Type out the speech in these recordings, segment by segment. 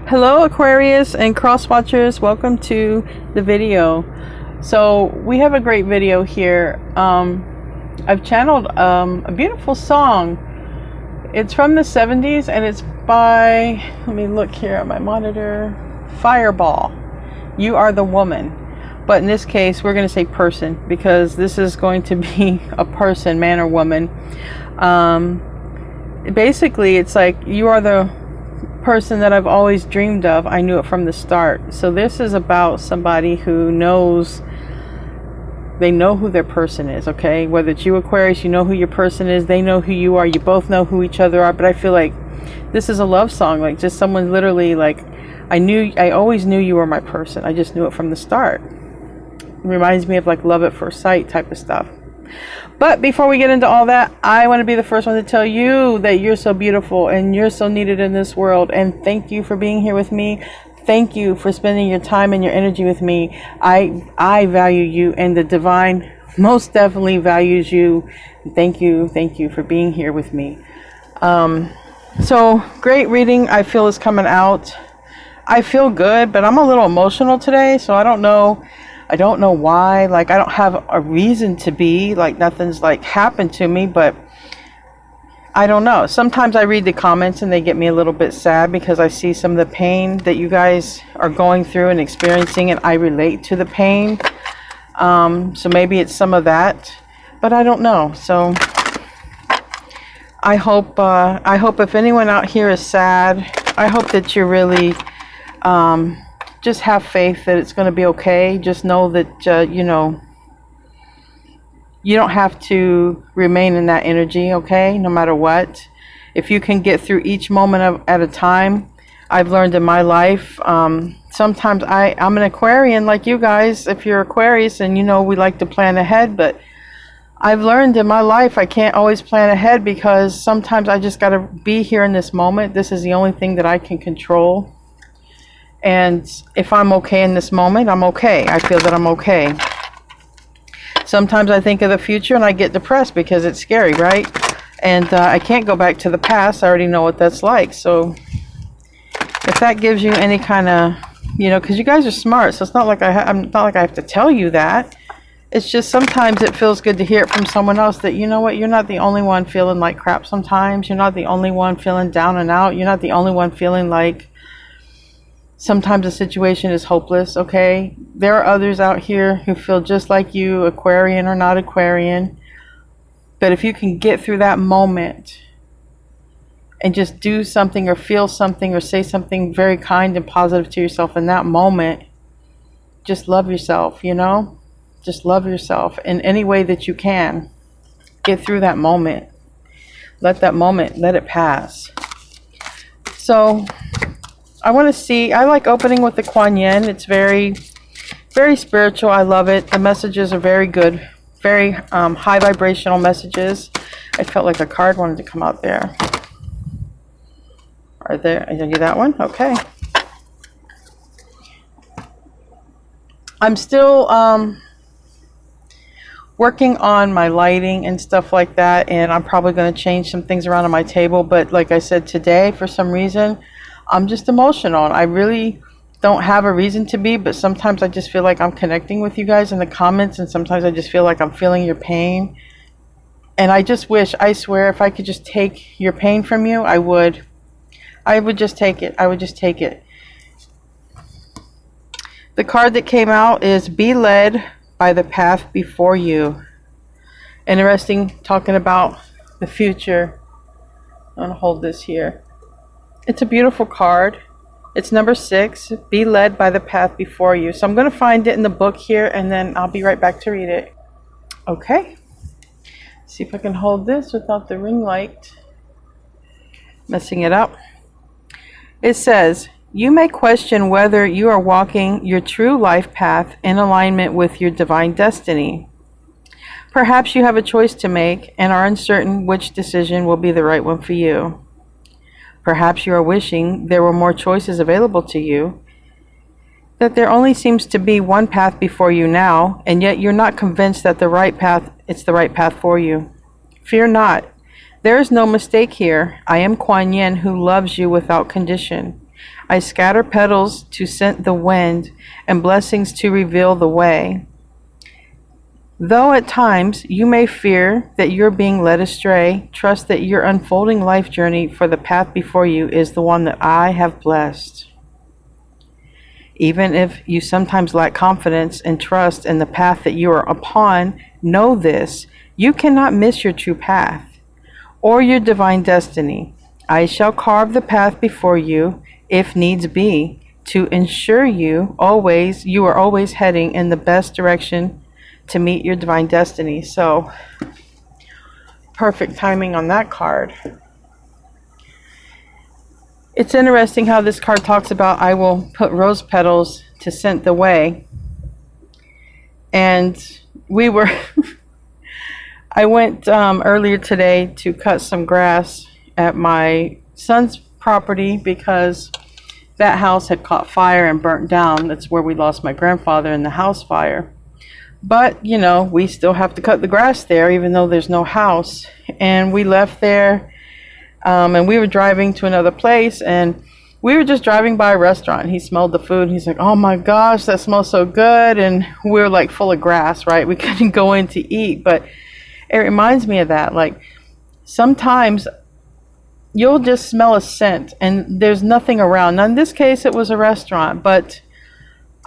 Hello Aquarius and cross watchers, welcome to the video. So we have a great video here. I've channeled a beautiful song. It's from the 70s and it's by, let me look here at my monitor, Fireball. You Are the Woman. But in this case we're going to say person, because this is going to be a person, man or woman. Basically it's like, you are the person that I've always dreamed of. I knew it from the start. So this is about somebody who knows, they know who their person is, okay? Whether it's you Aquarius, you know who your person is, they know who you are, you both know who each other are. But I feel like this is a love song, like just someone literally like, I always knew you were my person. I just knew it from the start. It reminds me of like love at first sight type of stuff. But before we get into all that, I want to be the first one to tell you that you're so beautiful and you're so needed in this world. And thank you for being here with me. Thank you for spending your time and your energy with me. I value you, and the divine most definitely values you. Thank you for being here with me. So great reading I feel is coming out. I feel good, but I'm a little emotional today, so I don't know why. Like, I don't have a reason to be, like nothing's like happened to me, but I don't know. Sometimes I read the comments and they get me a little bit sad because I see some of the pain that you guys are going through and experiencing, and I relate to the pain. So maybe it's some of that, but I don't know. So I hope if anyone out here is sad, I hope that you're really just have faith that it's going to be okay. Just know that, you know, you don't have to remain in that energy, okay? No matter what. If you can get through each moment at a time, I've learned in my life, sometimes I'm an Aquarian like you guys. If you're Aquarius, and you know we like to plan ahead, but I've learned in my life I can't always plan ahead, because sometimes I just got to be here in this moment. This is the only thing that I can control. And if I'm okay in this moment, I'm okay. I feel that I'm okay. Sometimes I think of the future and I get depressed because it's scary, right? And I can't go back to the past. I already know what that's like. So if that gives you any kind of, you know, because you guys are smart, so it's not like I'm not like I have to tell you that. It's just sometimes it feels good to hear it from someone else that, you know what, you're not the only one feeling like crap sometimes. You're not the only one feeling down and out. You're not the only one feeling like sometimes the situation is hopeless, okay? There are others out here who feel just like you, Aquarian or not Aquarian. But if you can get through that moment and just do something or feel something or say something very kind and positive to yourself in that moment, just love yourself, you know? Just love yourself in any way that you can. Get through that moment. Let that moment, let it pass. So I want to see, I like opening with the Kuan Yin. It's very, very spiritual. I love it. The messages are very good. Very high vibrational messages. I felt like a card wanted to come out there. Are there, did I do that one? Okay. I'm still working on my lighting and stuff like that, and I'm probably going to change some things around on my table. But like I said, today, for some reason, I'm just emotional. I really don't have a reason to be, but sometimes I just feel like I'm connecting with you guys in the comments, and sometimes I just feel like I'm feeling your pain. And I just wish, I swear, if I could just take your pain from you, I would just take it. I would just take it. The card that came out is Be Led by the Path Before You. Interesting, talking about the future. I'm going to hold this here. It's a beautiful card. It's number 6, Be Led by the Path Before You. So I'm going to find it in the book here, and then I'll be right back to read it. Okay. See if I can hold this without the ring light messing it up. It says, you may question whether you are walking your true life path in alignment with your divine destiny. Perhaps you have a choice to make and are uncertain which decision will be the right one for you. Perhaps you are wishing there were more choices available to you, that there only seems to be one path before you now, and yet you're not convinced that it's the right path for you. Fear not. There is no mistake here. I am Kuan Yin, who loves you without condition. I scatter petals to scent the wind, and blessings to reveal the way. Though at times you may fear that you're being led astray, trust that your unfolding life journey for the path before you is the one that I have blessed. Even if you sometimes lack confidence and trust in the path that you are upon, know this: you cannot miss your true path or your divine destiny. I shall carve the path before you, if needs be, to ensure you are always heading in the best direction to meet your divine destiny. So, perfect timing on that card. It's interesting how this card talks about, I will put rose petals to scent the way. And I went earlier today to cut some grass at my son's property because that house had caught fire and burnt down. That's where we lost my grandfather in the house fire. But, we still have to cut the grass there, even though there's no house. And we left there, and we were driving to another place, and we were just driving by a restaurant. He smelled the food, and he's like, oh my gosh, that smells so good. And we were like full of grass, right? We couldn't go in to eat. But it reminds me of that. Like, sometimes you'll just smell a scent, and there's nothing around. Now, in this case, it was a restaurant, but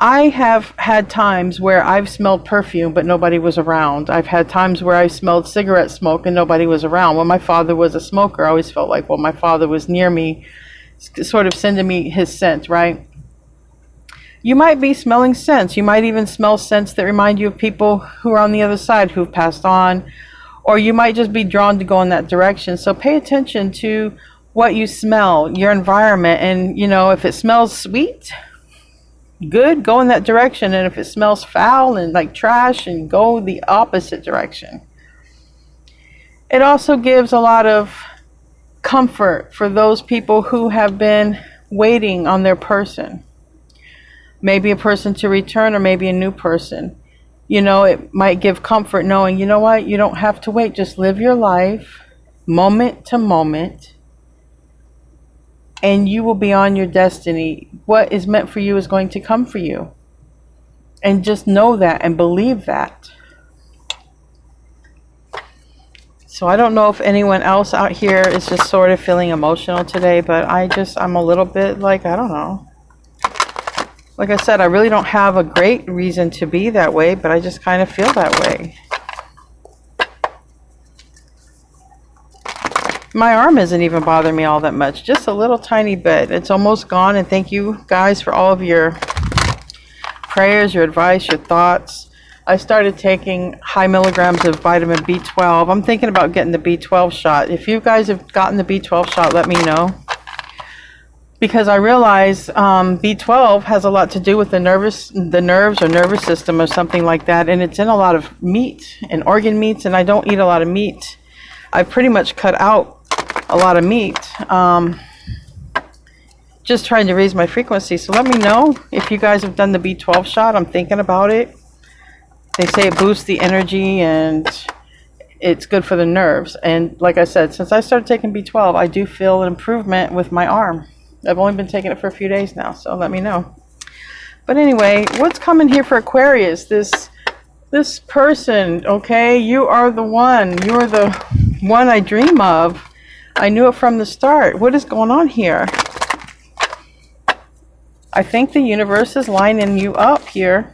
I have had times where I've smelled perfume, but nobody was around. I've had times where I smelled cigarette smoke and nobody was around. When my father was a smoker, I always felt like, well, my father was near me, sort of sending me his scent, right? You might be smelling scents. You might even smell scents that remind you of people who are on the other side who've passed on, or you might just be drawn to go in that direction. So pay attention to what you smell, your environment, and, if it smells sweet, good, go in that direction. And if it smells foul and like trash, and go the opposite direction. It also gives a lot of comfort for those people who have been waiting on their person. Maybe a person to return, or maybe a new person. It might give comfort knowing, you know what, you don't have to wait. Just live your life moment to moment, and you will be on your destiny. What is meant for you is going to come for you. And just know that and believe that. So I don't know if anyone else out here is just sort of feeling emotional today, but I'm a little bit like, I don't know. Like I said, I really don't have a great reason to be that way, but I just kind of feel that way. My arm isn't even bothering me all that much, just a little tiny bit. It's almost gone, and thank you guys for all of your prayers, your advice, your thoughts. I started taking high milligrams of vitamin B12. I'm thinking about getting the B12 shot. If you guys have gotten the B12 shot, let me know. Because I realize B12 has a lot to do with the nerves or nervous system or something like that. And it's in a lot of meat and organ meats, and I don't eat a lot of meat. I've pretty much cut out a lot of meat, just trying to raise my frequency. So let me know if you guys have done the B12 shot. I'm thinking about it. They say it boosts the energy and it's good for the nerves. And like I said, since I started taking B12, I do feel an improvement with my arm. I've only been taking it for a few days now, so let me know. But anyway, what's coming here for Aquarius? This person, okay, you are the one. You are the one I dream of. I knew it from the start. What is going on here? I think the universe is lining you up here.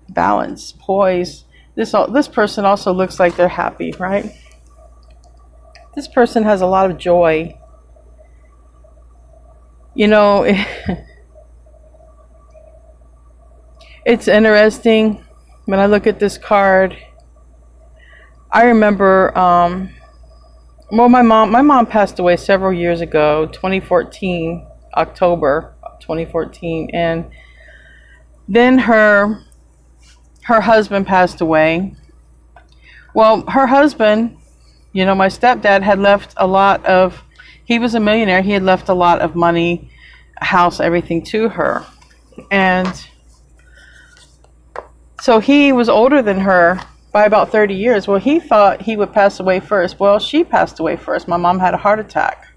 Balance, poise. This person also looks like they're happy, right? This person has a lot of joy. It's interesting when I look at this card. I remember, my mom passed away several years ago, 2014, October 2014, and then her husband passed away. Well, her husband, my stepdad had left he was a millionaire. He had left a lot of money, a house, everything to her. And so he was older than her by about 30 years. Well, he thought he would pass away first. Well, she passed away first. My mom had a heart attack.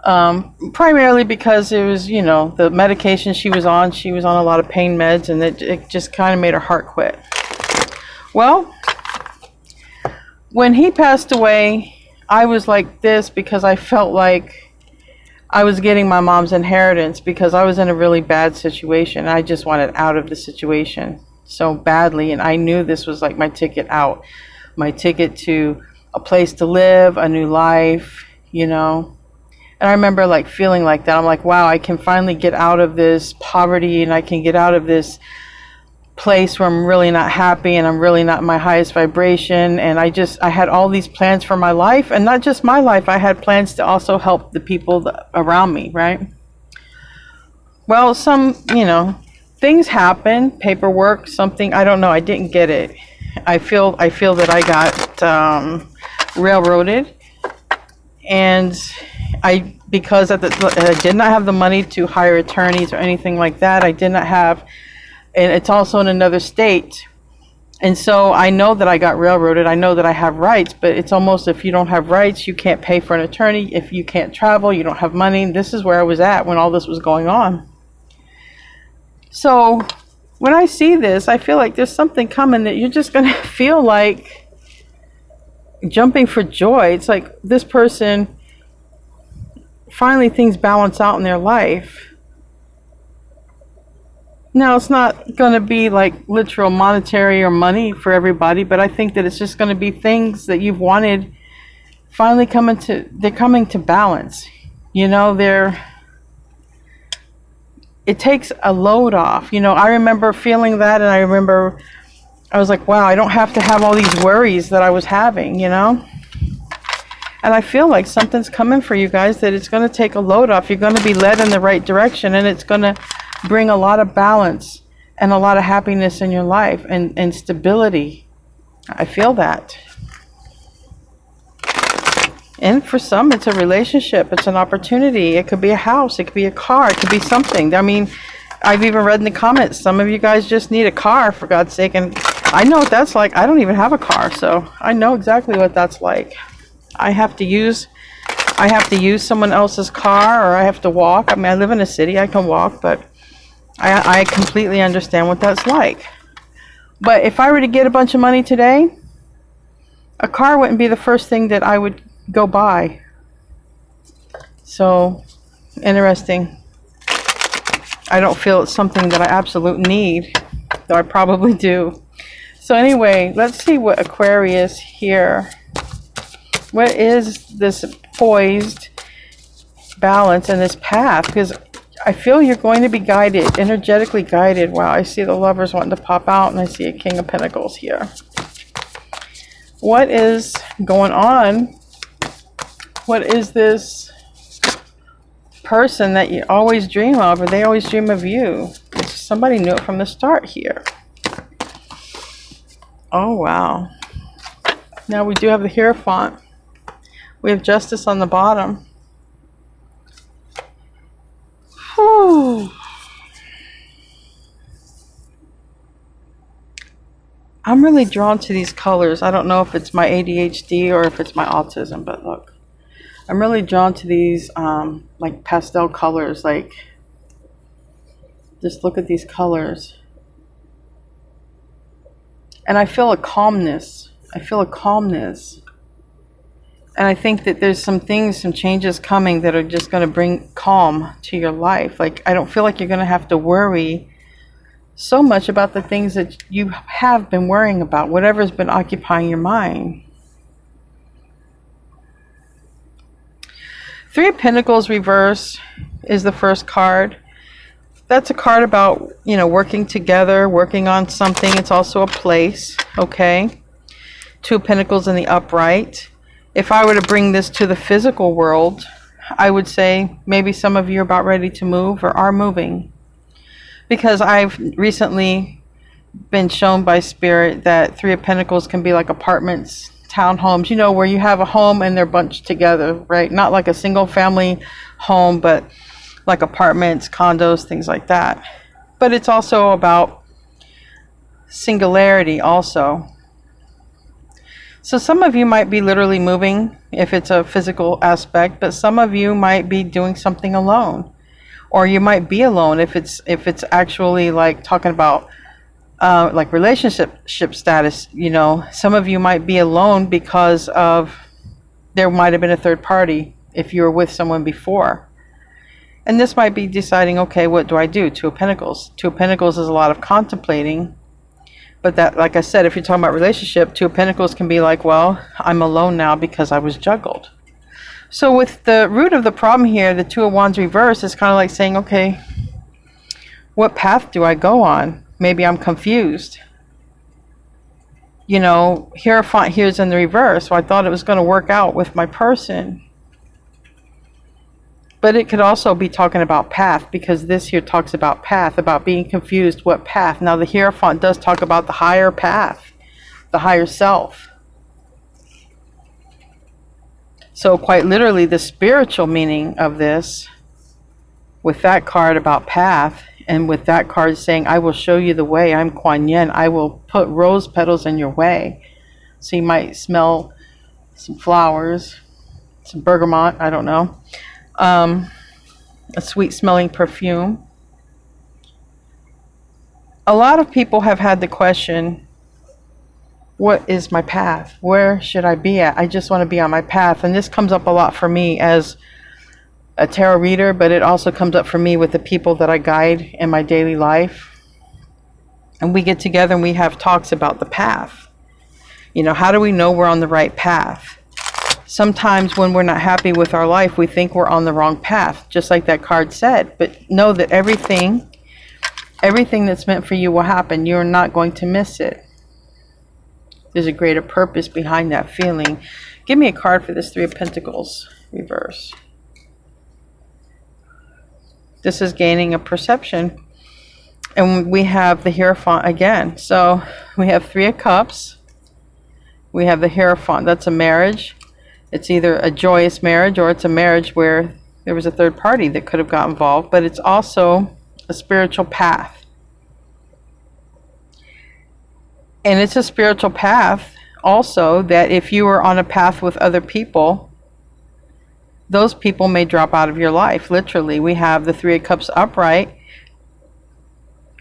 Primarily because it was, you know, the medication she was on a lot of pain meds, and it just kind of made her heart quit. Well, when he passed away, I was like this because I felt like I was getting my mom's inheritance because I was in a really bad situation. I just wanted out of the situation so badly, and I knew this was like my ticket out, my ticket to a place to live, a new life, you know. And I remember like feeling like that. I'm like, wow, I can finally get out of this poverty, and I can get out of this place where I'm really not happy and I'm really not in my highest vibration. And I had all these plans for my life, and not just my life. I had plans to also help the people around me, right? Well, some, you know, things happen, paperwork, something, I don't know, I didn't get it. I feel that I got railroaded, and because I did not have the money to hire attorneys or anything like that. I did not have, and it's also in another state. And so I know that I got railroaded. I know that I have rights, but it's almost, if you don't have rights, you can't pay for an attorney. If you can't travel, you don't have money. This is where I was at when all this was going on. So when I see this, I feel like there's something coming that you're just going to feel like jumping for joy. It's like this person, finally things balance out in their life. Now, it's not going to be like literal monetary or money for everybody, but I think that it's just going to be things that you've wanted finally coming to balance. You know, it takes a load off. You know, I remember feeling that, and I was like, wow, I don't have to have all these worries that I was having, you know? And I feel like something's coming for you guys, that it's going to take a load off. You're going to be led in the right direction, and it's going to bring a lot of balance and a lot of happiness in your life and stability. I feel that. And for some, it's a relationship. It's an opportunity. It could be a house. It could be a car. It could be something. I mean, I've even read in the comments, some of you guys just need a car, for God's sake. And I know what that's like. I don't even have a car, so I know exactly what that's like. I have to use someone else's car, or I have to walk. I mean, I live in a city. I can walk, but I completely understand what that's like. But if I were to get a bunch of money today, a car wouldn't be the first thing that I would go buy. So, interesting. I don't feel it's something that I absolutely need, though I probably do. So anyway, let's see what Aquarius here. What is this poised balance and this path? Because I feel you're going to be guided, energetically guided. Wow, I see the Lovers wanting to pop out, and I see a King of Pentacles here. What is going on? What is this person that you always dream of, or they always dream of you? Somebody knew it from the start here. Oh, wow. Now we do have the Hierophant. We have Justice on the bottom. Whew. I'm really drawn to these colors. I don't know if it's my ADHD or if it's my autism, but look. I'm really drawn to these like pastel colors. Like, just look at these colors. And I feel a calmness. I feel a calmness. And I think that there's some things, some changes coming that are just going to bring calm to your life. Like, I don't feel like you're going to have to worry so much about the things that you have been worrying about, whatever's been occupying your mind. Three of Pentacles reverse is the first card. That's a card about, you know, working together, working on something. It's also a place, okay? Two of Pentacles in the upright. If I were to bring this to the physical world, I would say maybe some of you are about ready to move or are moving. Because I've recently been shown by Spirit that Three of Pentacles can be like apartments, townhomes, you know, where you have a home and they're bunched together, right? Not like a single family home, but like apartments, condos, things like that. But it's also about singularity also. So some of you might be literally moving if it's a physical aspect, but some of you might be doing something alone. Or you might be alone if it's actually like talking about like relationship status. You know, some of you might be alone because of there might have been a third party if you were with someone before. And this might be deciding, okay, what do I do? Two of Pentacles. Two of Pentacles is a lot of contemplating. But that, like I said, if you're talking about relationship, Two of Pentacles can be like, well, I'm alone now because I was juggled. So with the root of the problem here, the Two of Wands reverse is kind of like saying, okay, what path do I go on? Maybe I'm confused. You know, Hierophant here's in the reverse, so I thought it was going to work out with my person. But it could also be talking about path, because this here talks about path, about being confused, what path. Now the Hierophant does talk about the higher path, the higher self. So quite literally the spiritual meaning of this, with that card about path, and with that card saying, I will show you the way, I'm Kuan Yin, I will put rose petals in your way. So you might smell some flowers, some bergamot, I don't know. A sweet smelling perfume. A lot of people have had the question, what is my path? Where should I be at? I just want to be on my path. And this comes up a lot for me as a tarot reader, but it also comes up for me with the people that I guide in my daily life. And we get together and we have talks about the path. You know, how do we know we're on the right path? Sometimes when we're not happy with our life, we think we're on the wrong path, just like that card said. But know that everything that's meant for you will happen. You're not going to miss it. There's a greater purpose behind that feeling. Give me a card for this Three of Pentacles reverse. This is gaining a perception. And we have the Hierophant again. So we have Three of Cups. We have the Hierophant. That's a marriage. It's either a joyous marriage or it's a marriage where there was a third party that could have got involved, but it's also a spiritual path. And it's a spiritual path also that if you were on a path with other people, those people may drop out of your life. Literally, we have the Three of Cups upright,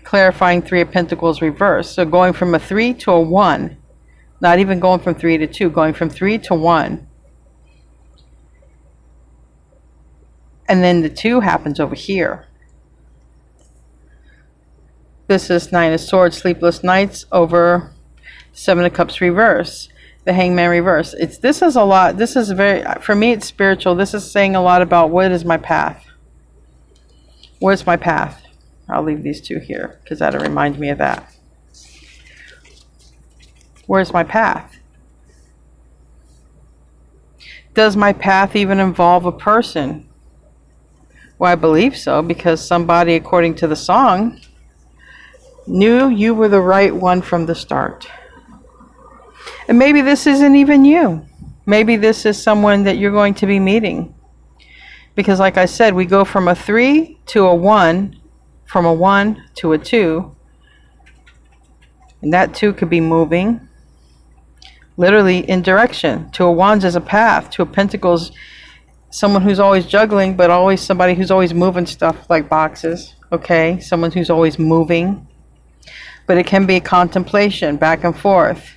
clarifying Three of Pentacles reverse. So going from a 3 to a 1, not even going from 3 to 2, going from 3 to 1. And then the 2 happens over here. This is Nine of Swords, Sleepless Nights over Seven of Cups reverse. The Hangman reverse. This is a lot. This is very, for me, it's spiritual. This is saying a lot about what is my path. Where's my path? I'll leave these two here because that'll remind me of that. Where's my path? Does my path even involve a person? Well, I believe so, because somebody, according to the song, knew you were the right one from the start. And maybe this isn't even you. Maybe this is someone that you're going to be meeting. Because like I said, we go from a 3 to a 1, from a 1 to a 2. And that 2 could be moving, literally in direction. Two of Wands is a path. Two of Pentacles, someone who's always juggling, but always somebody who's always moving stuff like boxes. Okay, someone who's always moving. But it can be a contemplation, back and forth.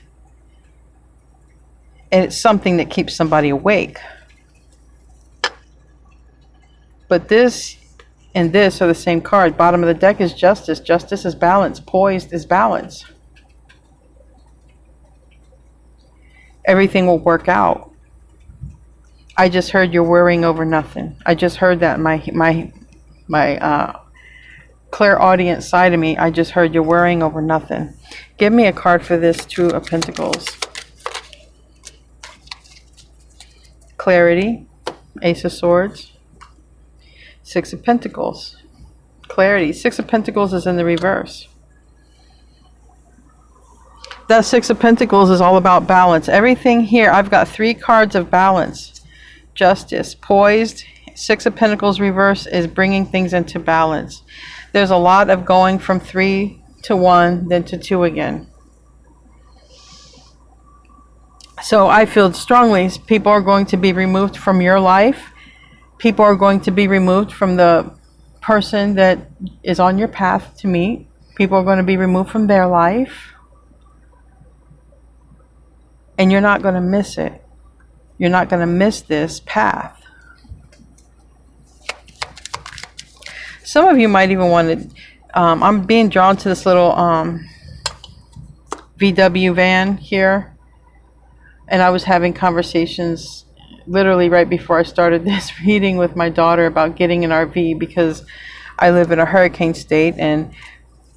And it's something that keeps somebody awake. But this and this are the same card. Bottom of the deck is Justice. Justice is balance. Poised is balance. Everything will work out. I just heard you're worrying over nothing. I just heard that my clairaudient side of me. I just heard you're worrying over nothing. Give me a card for this Two of Pentacles. Clarity, Ace of Swords, Six of Pentacles, clarity. Six of Pentacles is in the reverse. That Six of Pentacles is all about balance. Everything here, I've got 3 cards of balance. Justice, poised. Six of Pentacles reverse is bringing things into balance. There's a lot of going from 3 to 1, then to 2 again. So I feel strongly people are going to be removed from your life. People are going to be removed from the person that is on your path to meet. People are going to be removed from their life. And you're not going to miss it. You're not going to miss this path. Some of you might even want to, I'm being drawn to this little VW van here. And I was having conversations literally right before I started this reading with my daughter about getting an RV, because I live in a hurricane state, and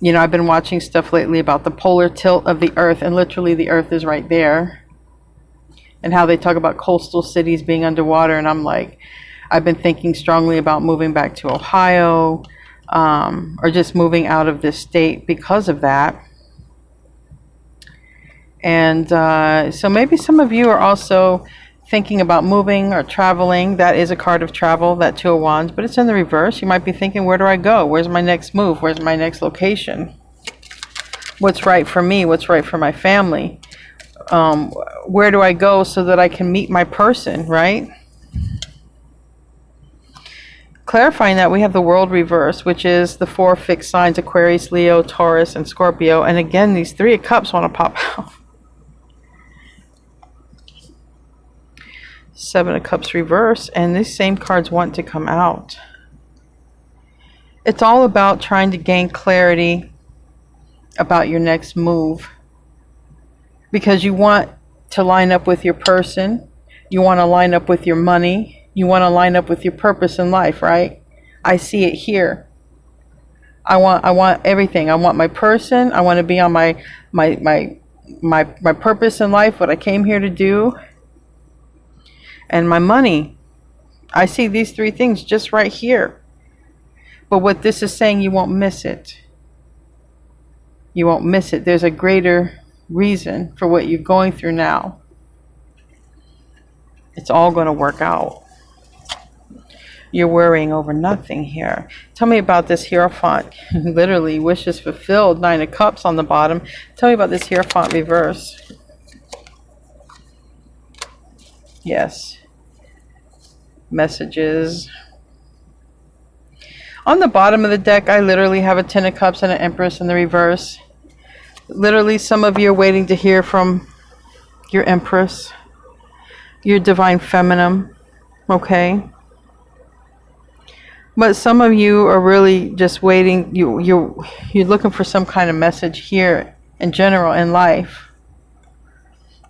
you know, I've been watching stuff lately about the polar tilt of the earth, and literally the earth is right there, and how they talk about coastal cities being underwater. And I'm like, I've been thinking strongly about moving back to Ohio, or just moving out of this state because of that. And so maybe some of you are also thinking about moving or traveling. That is a card of travel, that Two of Wands, but it's in the reverse. You might be thinking, where do I go? Where's my next move? Where's my next location? What's right for me? What's right for my family? Where do I go so that I can meet my person, right? Clarifying that, we have the World reverse, which is the 4 fixed signs: Aquarius, Leo, Taurus, and Scorpio. And again, these 3 of Cups want to pop out. 7 of Cups reverse, and these same cards want to come out. It's all about trying to gain clarity about your next move, because you want to line up with your person, you want to line up with your money, you want to line up with your purpose in life, right? I see it here. I want everything. I want my person. I want to be on my purpose in life, what I came here to do. And my money. I see these 3 things just right here. But what this is saying, you won't miss it. You won't miss it. There's a greater reason for what you're going through now. It's all going to work out. You're worrying over nothing here. Tell me about this Hierophant. Literally, wishes fulfilled. 9 of Cups on the bottom. Tell me about this Hierophant reverse. Yes. Messages. On the bottom of the deck, I literally have a 10 of Cups and an Empress in the reverse. Literally, some of you are waiting to hear from your Empress, your Divine Feminine, okay? But some of you are really just waiting. You're looking for some kind of message here in general in life.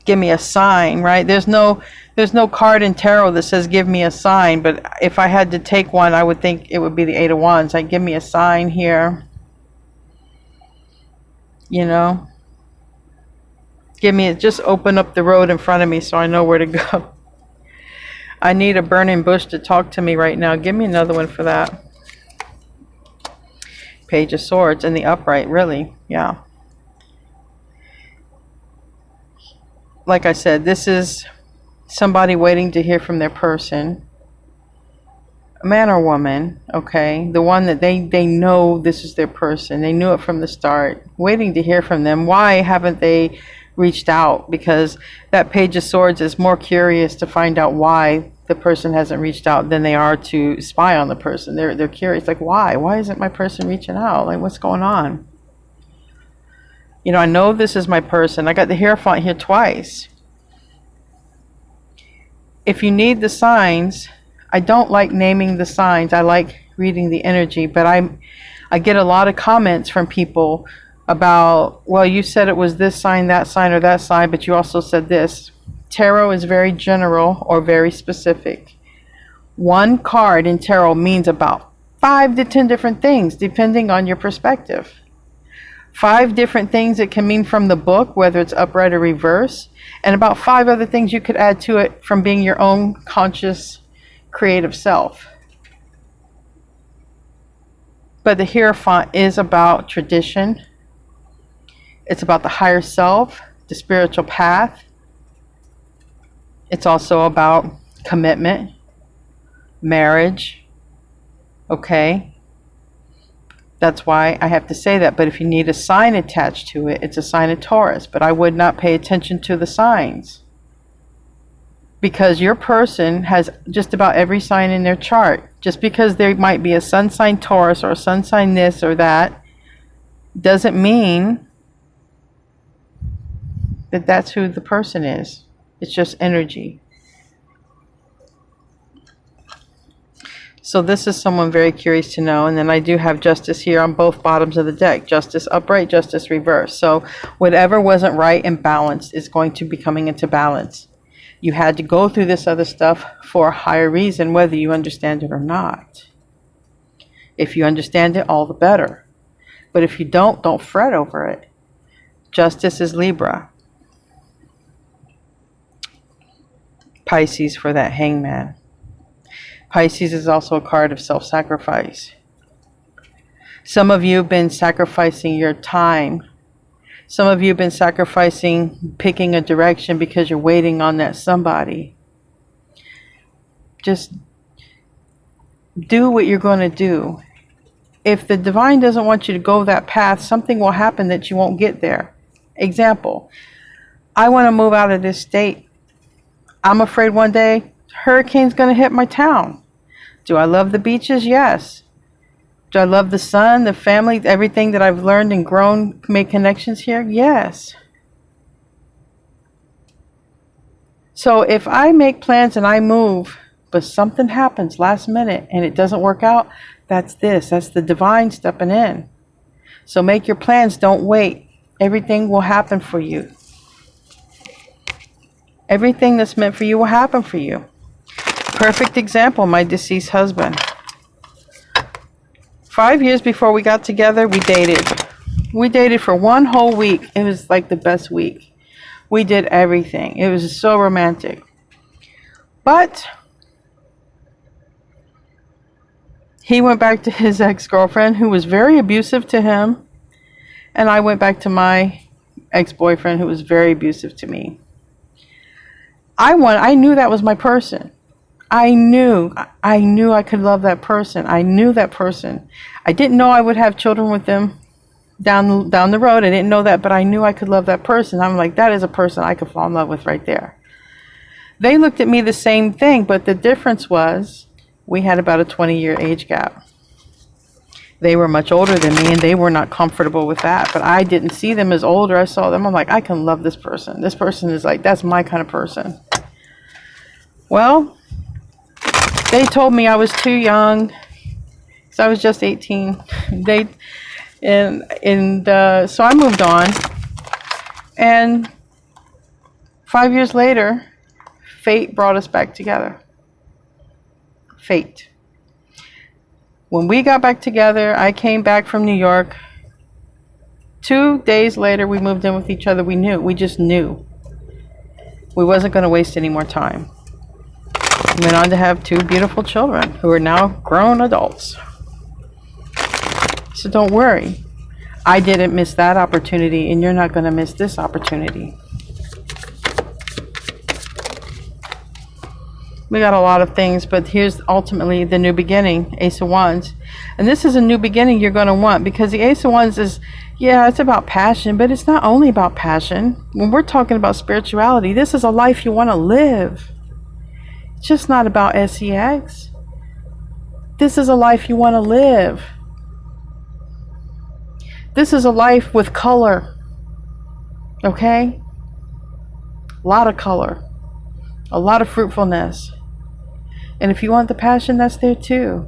Give me a sign, right? There's no card in tarot that says give me a sign, but if I had to take one, I would think it would be the 8 of Wands. Like, give me a sign here. You know? Just open up the road in front of me so I know where to go. I need a burning bush to talk to me right now. Give me another one for that. Page of Swords in the upright, really. Yeah. Like I said, this is somebody waiting to hear from their person. A man or woman, okay? The one that they know this is their person. They knew it from the start. Waiting to hear from them. Why haven't they reached out? Because that Page of Swords is more curious to find out why the person hasn't reached out than they are to spy on the person. They're curious, like, why? Why isn't my person reaching out? Like, what's going on? You know, I know this is my person. I got the Hierophant here twice. If you need the signs, I don't like naming the signs. I like reading the energy, but I get a lot of comments from people about, well, you said it was this sign, that sign, or that sign, but you also said this. Tarot is very general or very specific. One card in tarot means about 5 to 10 different things, depending on your perspective. 5 different things it can mean from the book, whether it's upright or reverse, and about 5 other things you could add to it from being your own conscious, creative self. But the Hierophant is about tradition. It's about the higher self, the spiritual path. It's also about commitment, marriage, okay? That's why I have to say that. But if you need a sign attached to it, it's a sign of Taurus. But I would not pay attention to the signs. Because your person has just about every sign in their chart. Just because there might be a sun sign Taurus or a sun sign this or that doesn't mean that that's who the person is. It's just energy. So this is someone very curious to know. And then I do have Justice here on both bottoms of the deck. Justice upright, Justice reverse. So whatever wasn't right and balanced is going to be coming into balance. You had to go through this other stuff for a higher reason, whether you understand it or not. If you understand it, all the better. But if you don't fret over it. Justice is Libra. Pisces for that Hangman. Pisces is also a card of self-sacrifice. Some of you have been sacrificing your time. Some of you have been sacrificing picking a direction because you're waiting on that somebody. Just do what you're going to do. If the divine doesn't want you to go that path, something will happen that you won't get there. Example, I want to move out of this state. I'm afraid one day hurricane's going to hit my town. Do I love the beaches? Yes. Do I love the sun, the family, everything that I've learned and grown, made connections here? Yes. So if I make plans and I move, but something happens last minute and it doesn't work out, that's the divine stepping in. So make your plans, don't wait. Everything will happen for you. Everything that's meant for you will happen for you. Perfect example, my deceased husband. 5 years before we got together, we dated. We dated for 1 whole week. It was like the best week. We did everything. It was so romantic. But he went back to his ex-girlfriend, who was very abusive to him. And I went back to my ex-boyfriend, who was very abusive to me. I knew that was my person. I knew I could love that person. I knew that person. I didn't know I would have children with them down the road. I didn't know that, but I knew I could love that person. I'm like, that is a person I could fall in love with right there. They looked at me the same thing, but the difference was we had about a 20-year age gap. They were much older than me, and they were not comfortable with that. But I didn't see them as older. I saw them. I'm like, I can love this person. This person is like, that's my kind of person. Well, they told me I was too young, because I was just 18. So I moved on. And 5 years later, fate brought us back together. Fate. When we got back together, I came back from New York. 2 days later, we moved in with each other. We just knew. We wasn't going to waste any more time. We went on to have 2 beautiful children who are now grown adults. So don't worry. I didn't miss that opportunity, and you're not going to miss this opportunity. We got a lot of things, but here's ultimately the new beginning, Ace of Wands. And this is a new beginning you're going to want, because the Ace of Wands is, yeah, it's about passion, but it's not only about passion. When we're talking about spirituality, this is a life you want to live. It's just not about sex. This is a life you want to live. This is a life with color. Okay? A lot of color. A lot of fruitfulness. And if you want the passion, that's there too.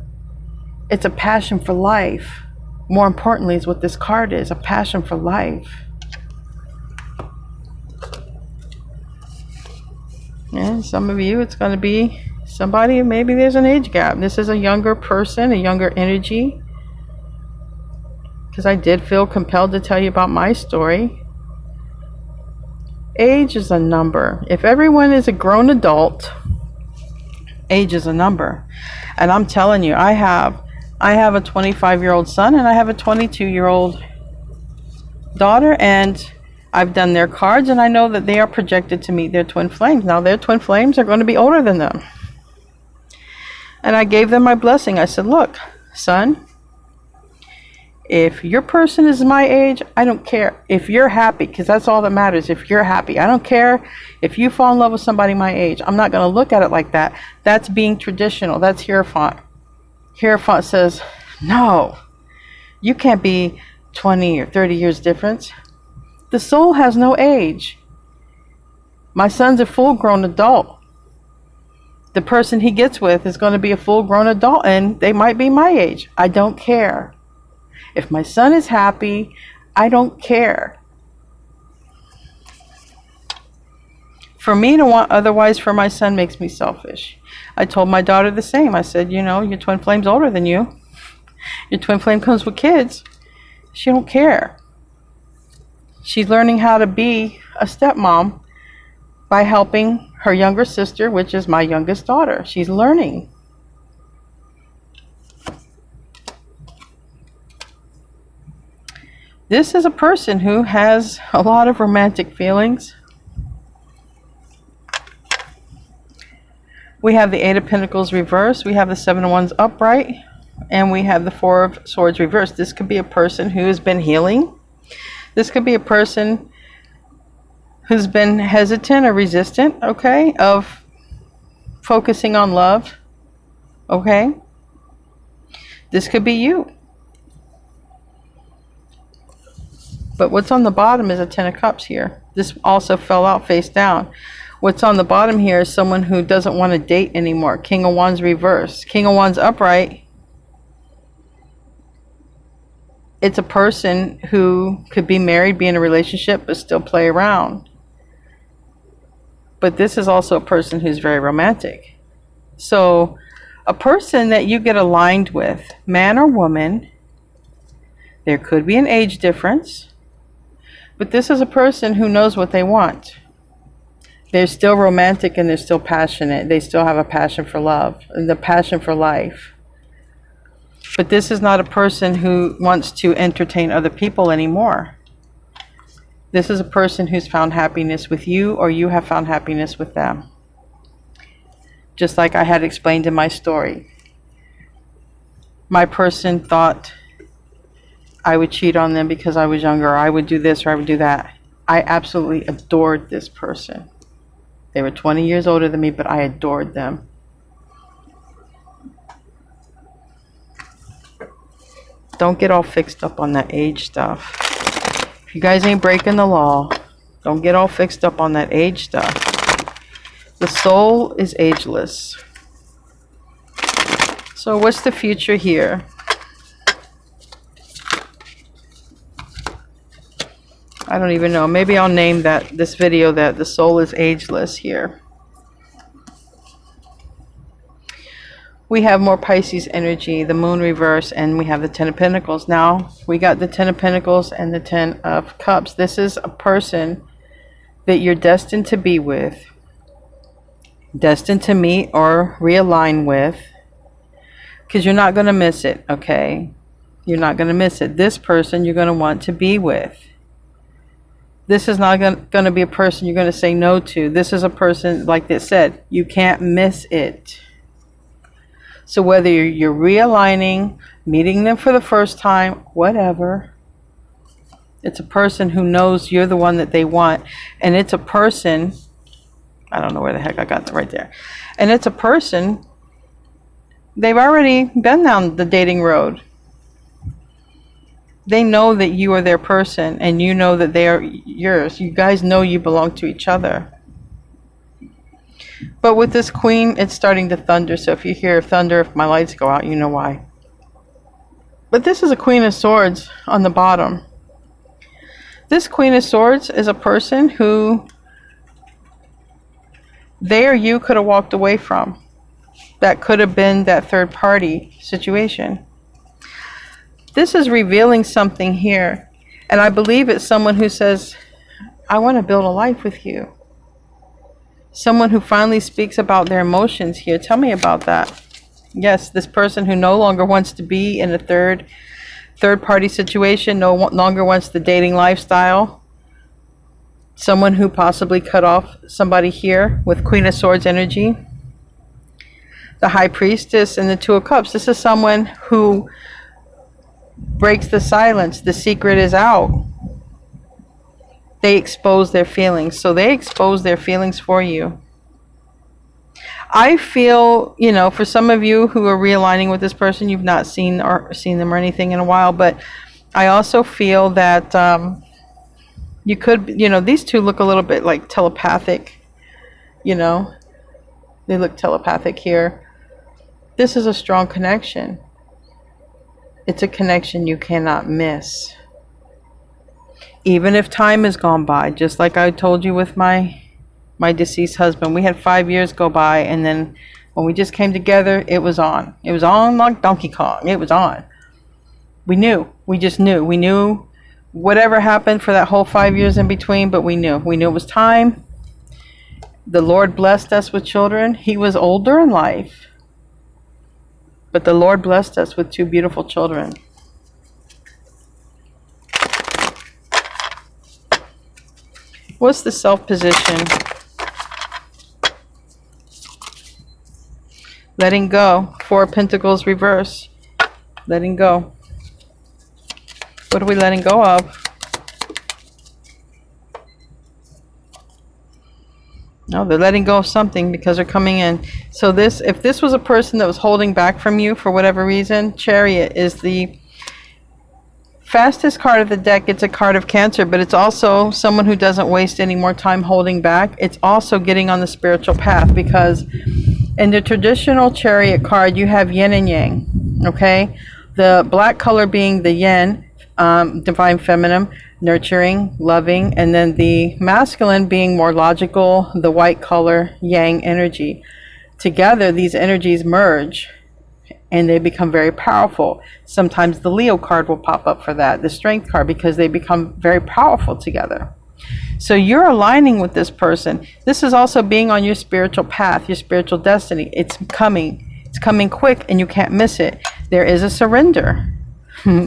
It's a passion for life. More importantly is what this card is, a passion for life. And some of you, it's going to be somebody, maybe there's an age gap. This is a younger person, a younger energy. Because I did feel compelled to tell you about my story. Age is a number. If everyone is a grown adult, age is a number. And I'm telling you, I have a 25-year-old son and I have a 22-year-old daughter, and I've done their cards, and I know that they are projected to meet their twin flames. Now, their twin flames are going to be older than them. And I gave them my blessing. I said, look, son, If your person is my age, I don't care. If you're happy, because that's all that matters. If you're happy, I don't care if you fall in love with somebody my age. I'm not going to look at it like that. That's being traditional. That's Hierophant. Hierophant says, no, you can't be 20 or 30 years difference. The soul has no age. My son's a full-grown adult. The person he gets with is going to be a full-grown adult, and they might be my age. I don't care. If my son is happy, I don't care. For me to want otherwise for my son makes me selfish. I told my daughter the same. I said, you know, your twin flame's older than you. Your twin flame comes with kids. She don't care. She's learning how to be a stepmom by helping her younger sister, which is my youngest daughter. She's learning. This is a person who has a lot of romantic feelings. We have the Eight of Pentacles reversed. We have the Seven of Wands upright. And we have the Four of Swords reversed. This could be a person who has been healing. This could be a person who's been hesitant or resistant, okay, of focusing on love, okay? This could be you. But what's on the bottom is a Ten of Cups here. This also fell out face down. What's on the bottom here is someone who doesn't want to date anymore. King of Wands reversed. King of Wands upright. It's a person who could be married, be in a relationship, but still play around. But this is also a person who's very romantic. So a person that you get aligned with, man or woman, there could be an age difference, but this is a person who knows what they want. They're still romantic and they're still passionate. They still have a passion for love and the passion for life. But this is not a person who wants to entertain other people anymore. This is a person who's found happiness with you, or you have found happiness with them. Just like I had explained in my story. My person thought I would cheat on them because I was younger, or I would do this or I would do that. I absolutely adored this person. They were 20 years older than me, but I adored them. Don't get all fixed up on that age stuff. If you guys ain't breaking the law, don't get all fixed up on that age stuff. The soul is ageless. So what's the future here? I don't even know. Maybe I'll name this video that the soul is ageless here. We have more Pisces energy, the moon reverse, and we have the Ten of Pentacles. Now, we got the Ten of Pentacles and the Ten of Cups. This is a person that you're destined to be with, destined to meet or realign with, because you're not going to miss it, okay? You're not going to miss it. This person you're going to want to be with. This is not going to be a person you're going to say no to. This is a person, like they said, you can't miss it. So whether you're realigning, meeting them for the first time, whatever, it's a person who knows you're the one that they want. And it's a person, I don't know where the heck I got that right there. And it's a person, they've already been down the dating road. They know that you are their person and you know that they are yours. You guys know you belong to each other. But with this queen, it's starting to thunder. So if you hear thunder, if my lights go out, you know why. But this is a Queen of Swords on the bottom. This Queen of Swords is a person who they or you could have walked away from. That could have been that third party situation. This is revealing something here. And I believe it's someone who says, I want to build a life with you. Someone who finally speaks about their emotions here. Tell me about that. Yes, this person who no longer wants to be in a third party situation, no longer wants the dating lifestyle. Someone who possibly cut off somebody here with Queen of Swords energy. The High Priestess and the Two of Cups. This is someone who breaks the silence. The secret is out. They expose their feelings. So they expose their feelings for you. I feel, you know, for some of you who are realigning with this person, you've not seen them or anything in a while, but I also feel that you could, you know, these two look a little bit like telepathic, you know. They look telepathic here. This is a strong connection. It's a connection you cannot miss. Even if time has gone by, just like I told you with my deceased husband, we had 5 years go by, and then when we just came together, it was on. It was on like Donkey Kong. It was on. We knew. We just knew. We knew whatever happened for that whole 5 years in between, but we knew. We knew it was time. The Lord blessed us with children. He was older in life, but the Lord blessed us with 2 beautiful children. What's the self position? Letting go. 4 of Pentacles reverse. Letting go. What are we letting go of? No, they're letting go of something because they're coming in. So this, if this was a person that was holding back from you for whatever reason, Chariot is the fastest card of the deck. It's a card of Cancer, but it's also someone who doesn't waste any more time holding back. It's also getting on the spiritual path, because in the traditional Chariot card, you have yin and yang, okay? The black color being the yin, divine feminine, nurturing, loving, and then the masculine being more logical, the white color, yang energy. Together, these energies merge and they become very powerful. Sometimes the Leo card will pop up for that, the Strength card, because they become very powerful together. So you're aligning with this person. This is also being on your spiritual path, your spiritual destiny. It's coming. It's coming quick and you can't miss it. There is a surrender.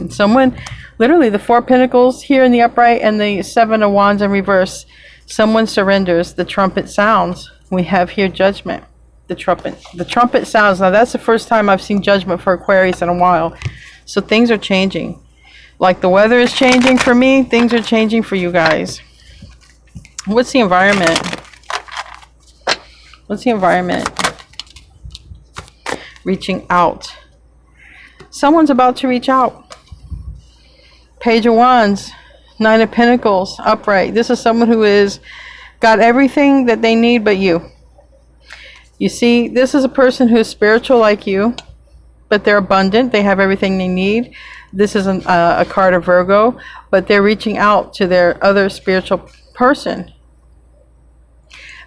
Someone, literally the 4 of Pentacles here in the upright and the 7 of Wands in reverse. Someone surrenders. The trumpet sounds. We have here judgment. The trumpet sounds. Now that's the first time I've seen judgment for Aquarius in a while. So things are changing. Like the weather is changing for me, things are changing for you guys. What's the environment? What's the environment? Reaching out. Someone's about to reach out. Page of Wands, 9 of Pentacles, upright. This is someone who is got everything that they need but you. You see, this is a person who is spiritual like you, but they're abundant. They have everything they need. This is a card of Virgo, but they're reaching out to their other spiritual person.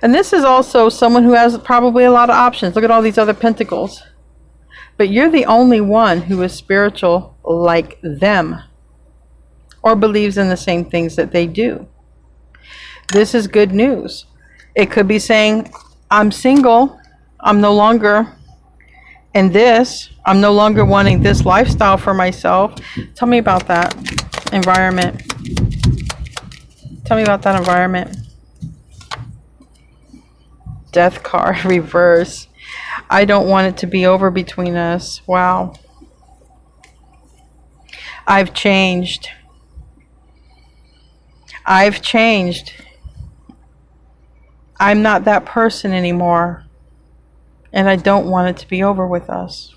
And this is also someone who has probably a lot of options. Look at all these other pentacles. But you're the only one who is spiritual like them, or believes in the same things that they do. This is good news. It could be saying, I'm single. I'm no longer in this. I'm no longer wanting this lifestyle for myself. Tell me about that environment. Tell me about that environment. Death card, reverse. I don't want it to be over between us. Wow. I've changed. I've changed. I'm not that person anymore. And I don't want it to be over with us.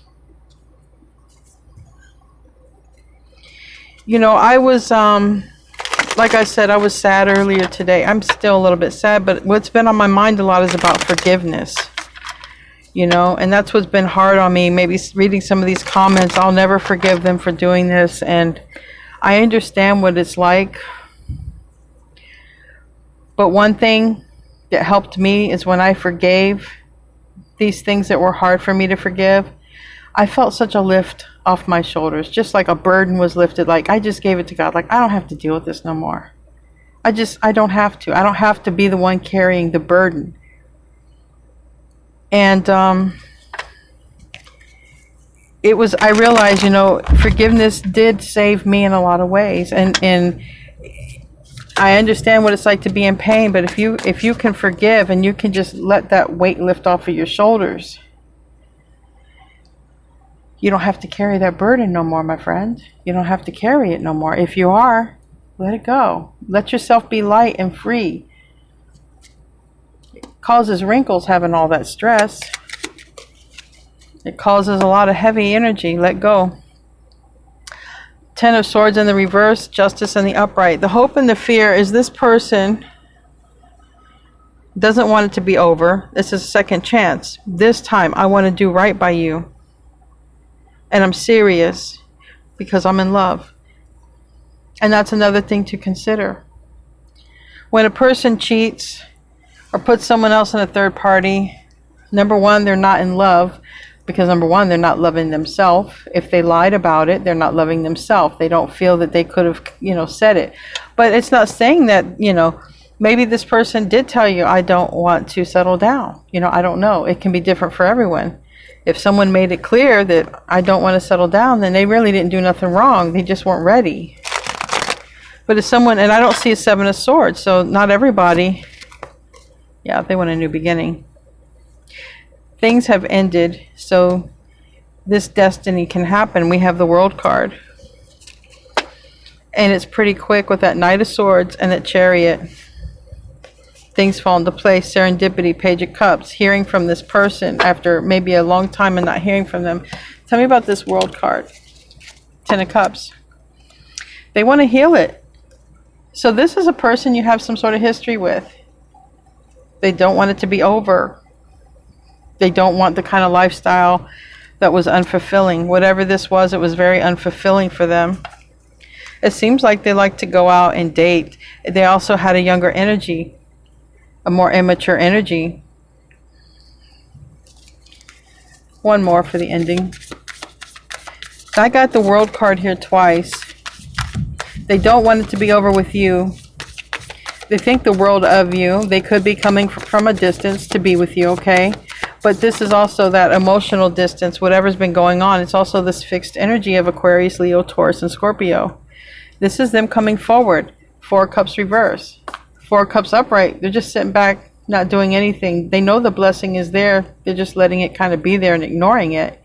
You know, I was, like I said, I was sad earlier today. I'm still a little bit sad, but what's been on my mind a lot is about forgiveness. You know, and that's what's been hard on me. Maybe reading some of these comments, I'll never forgive them for doing this. And I understand what it's like. But one thing that helped me is when I forgave these things that were hard for me to forgive, I felt such a lift off my shoulders, just like a burden was lifted. Like I just gave it to God. Like I don't have to deal with this no more. I don't have to. I don't have to be the one carrying the burden. And it was, I realized, you know, forgiveness did save me in a lot of ways. And I understand what it's like to be in pain, but if you can forgive and you can just let that weight lift off of your shoulders, You don't have to carry that burden no more, my friend. You don't have to carry it no more. If you are, let it go. Let yourself be light and free. It causes wrinkles having all that stress. It causes a lot of heavy energy. Let go. Ten of Swords in the reverse, Justice in the upright. The hope and the fear is this person doesn't want it to be over. This is a second chance. This time I want to do right by you. And I'm serious because I'm in love. And that's another thing to consider. When a person cheats or puts someone else in a third party, number one, they're not in love because number one, they're not loving themselves. If they lied about it, they're not loving themselves. They don't feel that they could have, said it. But it's not saying that, maybe this person did tell you, I don't want to settle down. I don't know. It can be different for everyone. If someone made it clear that I don't want to settle down, then they really didn't do nothing wrong. They just weren't ready. But if someone, and I don't see a Seven of Swords, so not everybody, they want a new beginning. Things have ended, so this destiny can happen. We have the World card. And it's pretty quick with that Knight of Swords and that Chariot. Things fall into place. Serendipity, Page of Cups, hearing from this person after maybe a long time and not hearing from them. Tell me about this World card. Ten of Cups. They want to heal it. So this is a person you have some sort of history with. They don't want it to be over. They don't want the kind of lifestyle that was unfulfilling. Whatever this was, it was very unfulfilling for them. It seems like they like to go out and date. They also had a younger energy. A more immature energy. One more for the ending. I got the World card here twice. They don't want it to be over with you. They think the world of you. They could be coming from a distance to be with you, okay? But this is also that emotional distance, whatever's been going on. It's also this fixed energy of Aquarius, Leo, Taurus, and Scorpio. This is them coming forward. Four of Cups reverse. Four Cups upright, they're just sitting back, not doing anything. They know the blessing is there. They're just letting it kind of be there and ignoring it.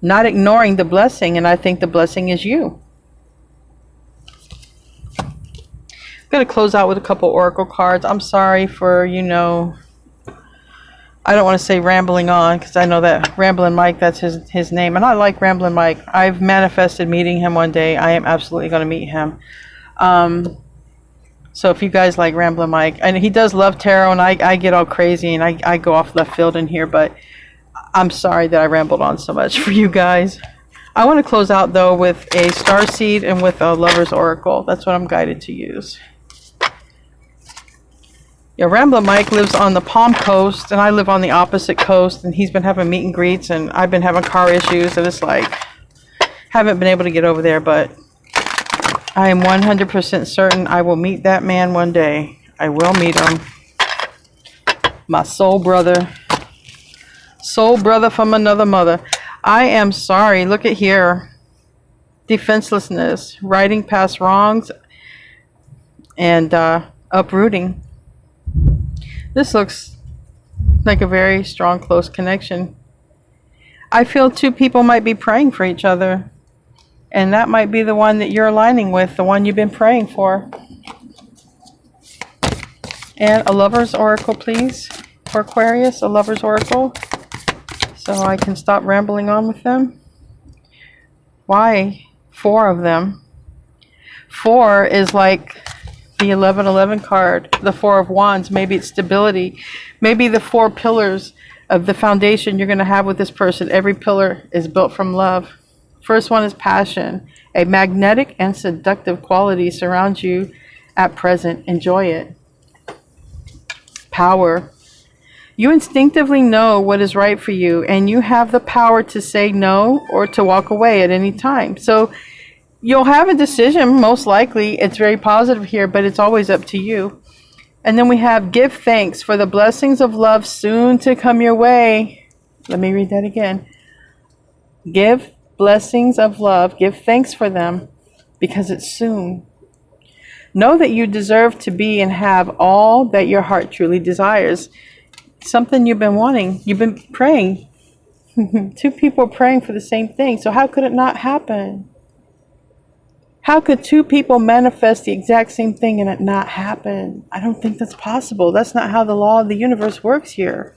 Not ignoring the blessing, and I think the blessing is you. I'm going to close out with a couple oracle cards. I'm sorry for, I don't want to say rambling on, because I know that Ramblin' Mike, that's his name. And I like Ramblin' Mike. I've manifested meeting him one day. I am absolutely going to meet him. So if you guys like Ramblin' Mike, and he does love tarot, and I get all crazy and I go off left field in here, but I'm sorry that I rambled on so much for you guys. I want to close out though with a starseed and with a lover's oracle. That's what I'm guided to use. Yeah, Ramblin' Mike lives on the Palm Coast, and I live on the opposite coast, and he's been having meet and greets, and I've been having car issues, and it's like, haven't been able to get over there, but I am 100% certain I will meet that man one day. I will meet him. My soul brother. Soul brother from another mother. I am sorry. Look at here. Defenselessness. Riding past wrongs. And uprooting. This looks like a very strong, close connection. I feel two people might be praying for each other. And that might be the one that you're aligning with, the one you've been praying for. And a lover's oracle, please, for Aquarius, a lover's oracle, so I can stop rambling on with them. Why? Four of them. Four is like the 1111 card, the Four of Wands. Maybe it's stability. Maybe the four pillars of the foundation you're going to have with this person. Every pillar is built from love. First one is passion. A magnetic and seductive quality surrounds you at present. Enjoy it. Power. You instinctively know what is right for you, and you have the power to say no or to walk away at any time. So you'll have a decision, most likely. It's very positive here, but it's always up to you. And then we have give thanks for the blessings of love soon to come your way. Let me read that again. Give blessings of love. Give thanks for them because it's soon. Know that you deserve to be and have all that your heart truly desires. Something you've been wanting. You've been praying. Two people are praying for the same thing. So how could it not happen? How could two people manifest the exact same thing and it not happen? I don't think that's possible. That's not how the law of the universe works here.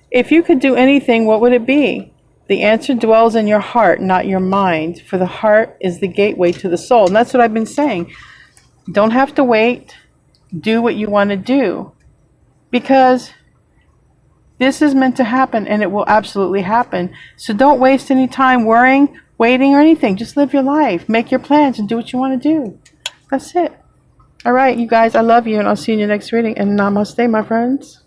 If you could do anything, what would it be? The answer dwells in your heart, not your mind, for the heart is the gateway to the soul. And that's what I've been saying. Don't have to wait. Do what you want to do. Because this is meant to happen, and it will absolutely happen. So don't waste any time worrying, waiting, or anything. Just live your life. Make your plans and do what you want to do. That's it. All right, you guys, I love you, and I'll see you in your next reading. And namaste, my friends.